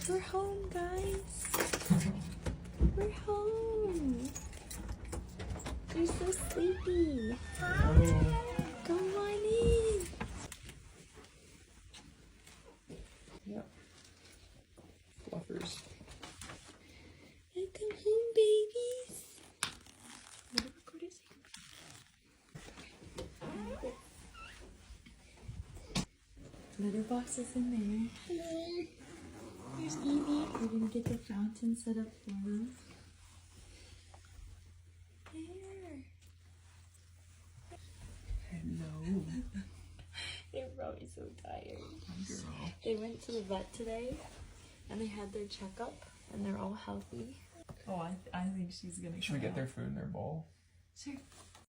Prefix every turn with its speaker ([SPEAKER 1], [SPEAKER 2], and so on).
[SPEAKER 1] We're home, guys. We're home. You're so sleepy. Come on in.
[SPEAKER 2] Yep. Fluffers.
[SPEAKER 1] Welcome home, babies. What record is it? Litter box is in there. There's Eevee. We're gonna get the fountain set up for them. There.
[SPEAKER 2] Hello.
[SPEAKER 1] They're probably so tired.
[SPEAKER 2] Girl.
[SPEAKER 1] They went to the vet today and they had their checkup and they're all healthy.
[SPEAKER 3] Oh, I think she's gonna.
[SPEAKER 2] Should we get their food in their bowl?
[SPEAKER 1] Sure.